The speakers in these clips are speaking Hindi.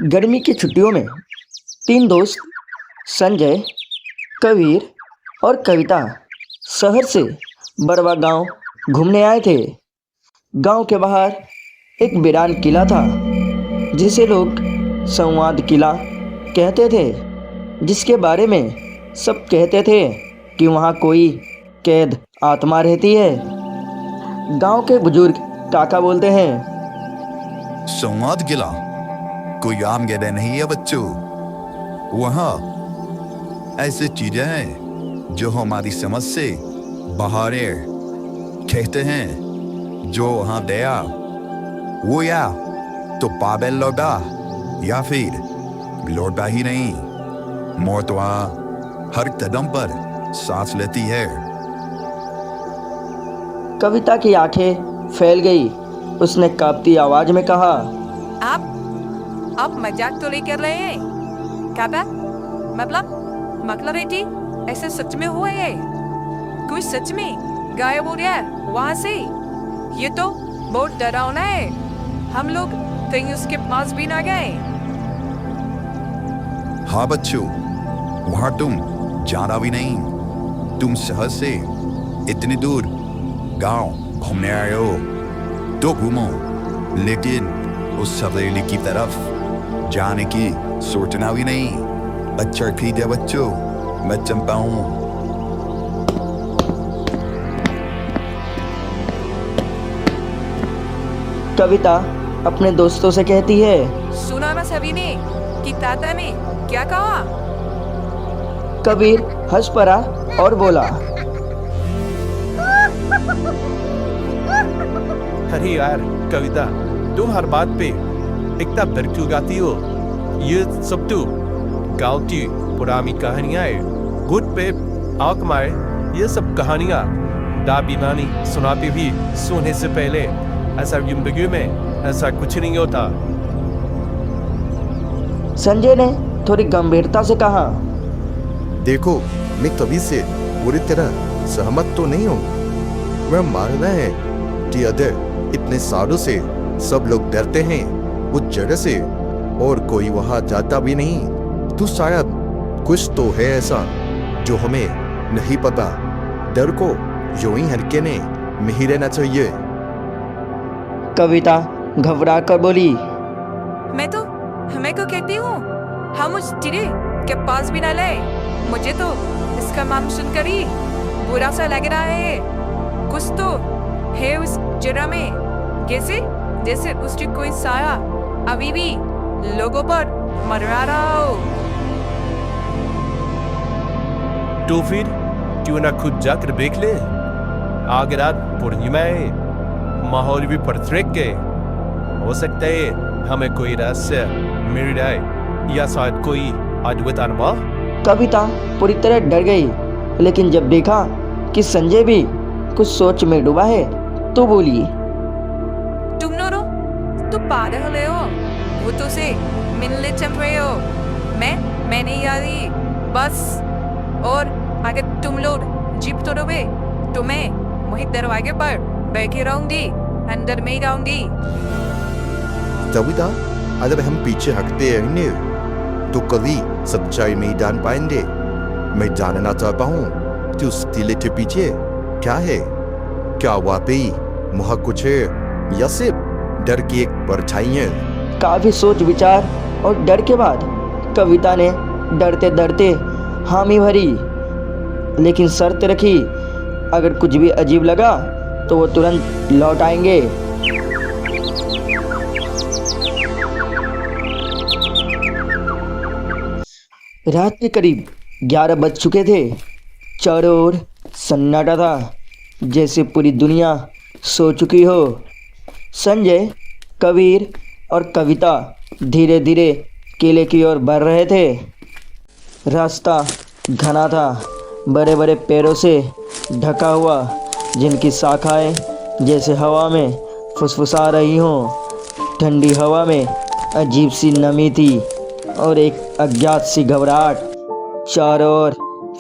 गर्मी की छुट्टियों में तीन दोस्त संजय, कबीर और कविता शहर से बड़वा गांव घूमने आए थे। गांव के बाहर एक वीरान किला था जिसे लोग संवाद किला कहते थे, जिसके बारे में सब कहते थे कि वहाँ कोई कैद आत्मा रहती है। गांव के बुजुर्ग काका बोलते हैं, संवाद किला कोई आम जगह नहीं है बच्चों। वहाँ ऐसी चीजें हैं जो हमारी समझ से बाहर है। कहते हैं जो वहाँ गया वो या तो पागल लौटा या फिर लौटा ही नहीं। मौत वहाँ हर कदम पर सांस लेती है। कविता की आंखें फैल गई। उसने कांपती आवाज में कहा, आप मजाक तो नहीं कर रहे हैं? काका, मतलब बेटी ऐसे सच में हुआ है? कोई सच में गायब हो गया वहां से? ये तो बहुत डरावना है। हम लोग कहीं उसके पास भी ना गए। हाँ बच्चों, वहाँ तुम जाना भी नहीं। तुम शहर से इतनी दूर गांव घूमने आए हो तो घूमो, लेकिन उस हवेली की तरफ जाने की सोचना भी नहीं। अच्छा ठीक है बच्चों, मैं चलता हूँ। कविता अपने दोस्तों से कहती है, सुना ना सभी ने कि ताता ने क्या कहा? कबीर हंस पड़ा और बोला, अरे यार कविता, तुम हर बात पे इतना डर क्यों गाती हो? ये सब तो गाँव की पुरानी कहानियां है। गुट पे आंख मारे ये सब कहानियां दादी नानी सुनाती भी सोने से पहले। ऐसा जिंदगी में ऐसा कुछ नहीं होता। संजय ने थोड़ी गंभीरता से कहा, देखो, मैं कभी से पूरी तरह सहमत तो नहीं हूँ। मेरा मानना है कि अगर इतने सालों से सब लोग डरते हैं उस जगह से और कोई वहां जाता भी नहीं, तो शायद कुछ तो है ऐसा जो हमें नहीं पता। डर को यूं ही हल्के ने नहीं रहना चाहिए। कविता घबरा कर बोली, मैं को कहती हूँ हम उस चिड़े के पास भी ना ले। मुझे तो इसका नाम सुनकर ही बुरा सा लग रहा है। कुछ तो है उस जगह में, जैसे उसकी कोई साया अभी भी लोगों पर मरवा रहा हो। तो फिर क्यों ना खुद जाकर देख ले? आगे रात पूर्णिमा है, माहौल भी परफेक्ट है। हो सकता है हमें कोई रहस्य मिल जाए या शायद कोई अद्भुत अनुभव। कविता पूरी तरह डर गई, लेकिन जब देखा कि संजय भी कुछ सोच में डूबा है तो बोली, तुम दोनों तो पागल हो। वो तो से मिलने चल रहे हो। मैं नहीं आ रही बस। और अगर तुम लोग जीप तोड़ोगे तो मैं वही दरवाजे पर बैठी रहूंगी, अंदर में ही रहूंगी। कविता, अगर हम पीछे हटते रहेंगे तो कभी सच्चाई नहीं जान पाएंगे। मैं जानना चाहता हूँ कि उस किले के पीछे क्या है। क्या वाकई वहाँ कुछ है या सिर्फ डर की एक परछाई है? काफी सोच विचार और डर के बाद कविता ने डरते डरते हामी भरी, लेकिन शर्त रखी, अगर कुछ भी अजीब लगा तो वो तुरंत लौट आएंगे। रात के करीब 11 बज चुके थे। चारों ओर सन्नाटा था, जैसे पूरी दुनिया सो चुकी हो। संजय, कबीर और कविता धीरे धीरे किले की ओर बढ़ रहे थे। रास्ता घना था, बड़े बड़े पेड़ों से ढका हुआ, जिनकी शाखाएं जैसे हवा में फुसफुसा रही हों। ठंडी हवा में अजीब सी नमी थी और एक अज्ञात सी घबराहट चारों ओर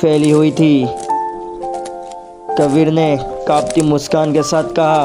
फैली हुई थी। कबीर ने कांपती मुस्कान के साथ कहा,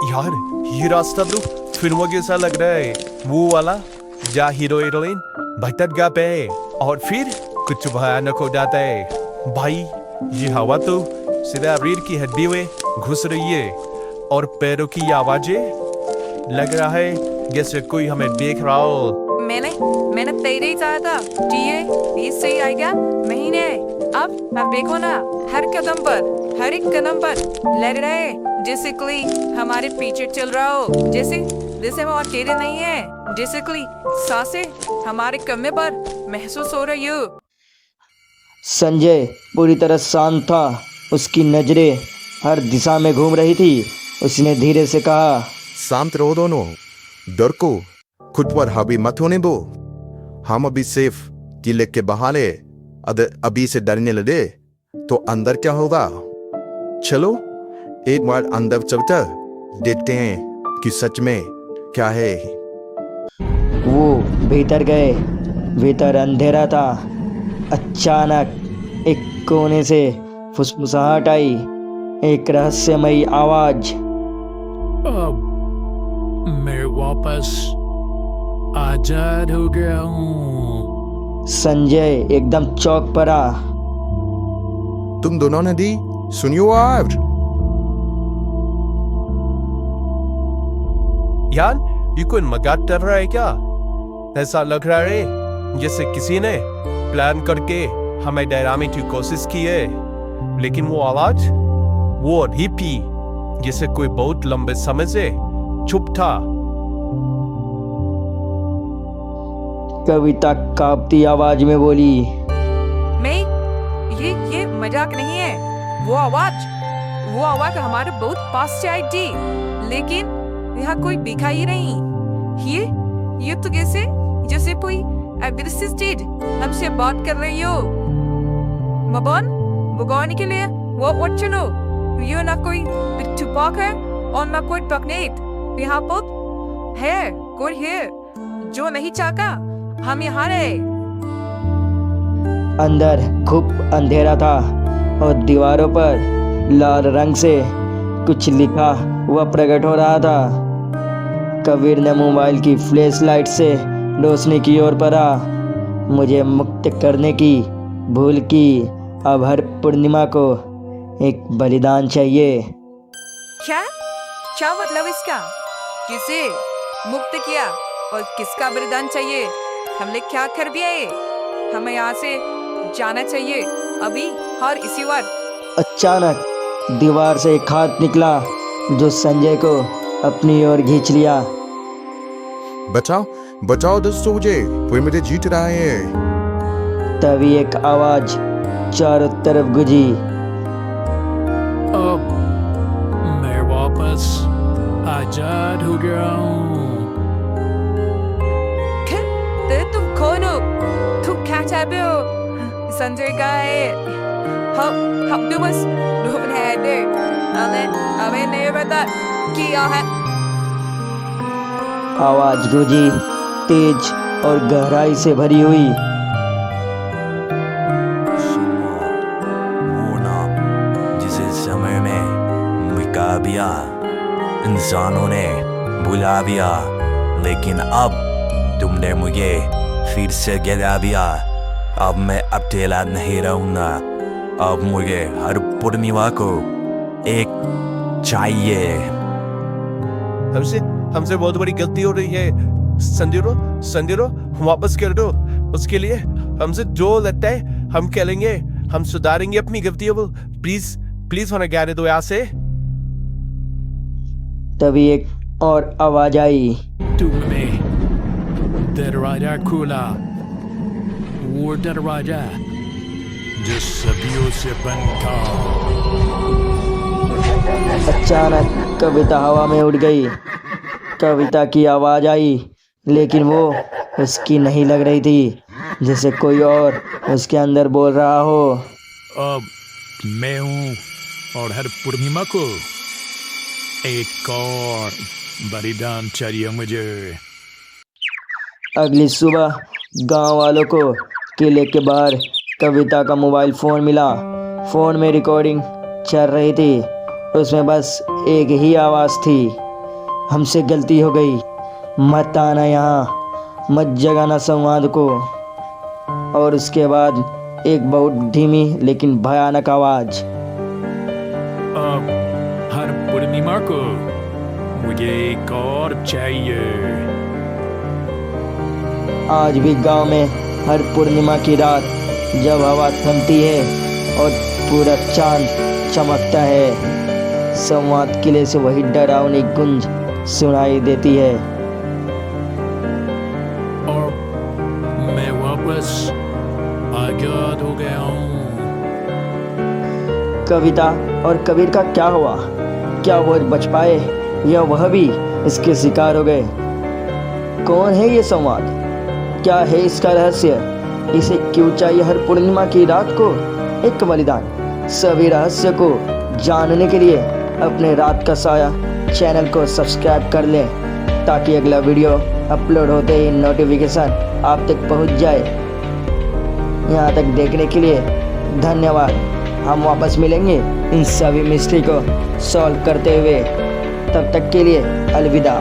यार ये रास्ता तो फिल्मों जैसा लग रहा है। वो वाला जा हीरो हीरोइन भटक पे और फिर कुछ भयानक हो जाता है। भाई ये हवा तो सीधा रीढ़ की हड्डी में घुस रही है और पैरों की आवाजें लग रहा है जैसे कोई हमें देख रहा हो। मैंने तेरे ही चाहा था कि ये सही आएगा महीने। अब देखो ना, हर कदम पर लग रहा है जैसे कोई हमारे पीछे चल रहा हो, जैसे वो अकेले नहीं है, जैसे कोई सांसें हमारे कमरे पर महसूस हो रही हो। संजय पूरी तरह शांत था, उसकी नजरें हर दिशा में घूम रही थी। उसने धीरे से कहा, शांत रहो दोनों, डर को खुद पर हावी मत होने दो। हम अभी सिर्फ किले के बहाने अगर अभी से डरने लगे तो अंदर क्या होगा। चलो एक बार अंदर चलकर देखते हैं कि सच में क्या है। वो भीतर गए। भीतर अंधेरा था। अचानक एक कोने से फुसफुसाहट आई, एक रहस्यमयी आवाज। अब मैं वापस आजाद हो गया हूँ। संजय एकदम चौंक पड़ा। तुम दोनों ने दी सुनियो आज। यार ये कोई मजाक कर रहा है क्या? ऐसा लग रहा है जैसे किसी ने प्लान करके हमें डराने की कोशिश की है, लेकिन वो आवाज वो अभी भी जैसे कोई बहुत लंबे समय से चुप था। कविता कांपती आवाज में बोली, मैं ये मजाक नहीं है। वो आवाज हमारे बहुत पास से आई थी, लेकिन यहाँ कोई दिखा ही नहीं। ये तो जैसे कोई अदृश्य चीज हमसे बात कर रही हो। मबन भगवान के लिए वो चलो, ये ना कोई छुपाक है और ना कोई टकनेट। यहाँ पर है कोई है जो नहीं चाहता हम यहाँ रहे। अंदर खूब अंधेरा था और दीवारों पर लाल रंग से कुछ लिखा हुआ प्रकट हो रहा था। कबीर ने मोबाइल की फ्लैश लाइट से रोशनी की ओर पड़ा। मुझे मुक्त करने की भूल की। अब हर पूर्णिमा को एक बलिदान चाहिए। क्या मतलब इसका? किसे मुक्त किया और किसका बलिदान चाहिए? हमने क्या कर दिया है? हमें यहाँ से जाना चाहिए अभी और इसी वक्त। अचानक दीवार से एक हाथ निकला जो संजय को अपनी ओर खींच लिया। बचाओ दोस्तों, कोई मुझे जीत रहा है। तभी एक आवाज चारों तरफ गूंजी। अब मैं वापस आजाद हो गया हूँ। तुम कौन हो? तुम क्या चाहते हो? संजय का है। हम तो बस ढूंढ रहे थे। हमें नहीं पता क्या है। आवाज गूंजी, तेज और गहराई से भरी हुई। वो नाम जिसे समय में मिटा दिया, इंसानों ने भुला दिया, लेकिन अब तुमने मुझे फिर से गिरा दिया। अब मैं अकेला नहीं रहूंगा। अब मुझे हर पूर्णिमा को एक चाहिए। हमसे बहुत बड़ी गलती हो रही है। संजय वापस कर दो। उसके लिए हमसे जो लगता है हम कह लेंगे। हम सुधारेंगे अपनी गलतियों को। प्लीज होने जाने दो यहाँ से। तभी एक और आवाज आई। तुमने दरवाजा खोला, वो दरवाजा जो सदियों से बंद था। अचानक कविता हवा में उड़ गई। कविता की आवाज आई, लेकिन वो उसकी नहीं लग रही थी, जैसे कोई और उसके अंदर बोल रहा हो। अब मैं हूँ और हर पूर्णिमा को एक और बलिदान चाहिए मुझे। अगली सुबह गांव वालों को किले के बाहर कविता का मोबाइल फ़ोन मिला। फ़ोन में रिकॉर्डिंग चल रही थी। उसमें बस एक ही आवाज़ थी, हमसे गलती हो गई, मत आना यहाँ। मत जगाना संवाद को। और उसके बाद एक बहुत धीमी लेकिन भयानक आवाज। अब हर पूर्णिमा को मुझे एक और चाहिए। आज भी गांव में हर पूर्णिमा की रात जब हवा थमती है और पूरा चांद चमकता है, संवाद किले से वही डरावनी गूंज सुनाई देती है। और मैं वापस आजाद हो गया हूँ। कविता और कबीर का क्या हुआ? क्या वो बच पाए या वह भी इसके शिकार हो गए? कौन है ये संवाद? क्या है इसका रहस्य? इसे क्यों चाहिए हर पूर्णिमा की रात को एक बलिदान? सभी रहस्य को जानने के लिए अपने रात का साया चैनल को सब्सक्राइब कर लें, ताकि अगला वीडियो अपलोड होते ही नोटिफिकेशन आप तक पहुंच जाए। यहाँ तक देखने के लिए धन्यवाद। हम वापस मिलेंगे इन सभी मिस्ट्री को सॉल्व करते हुए। तब तक के लिए अलविदा।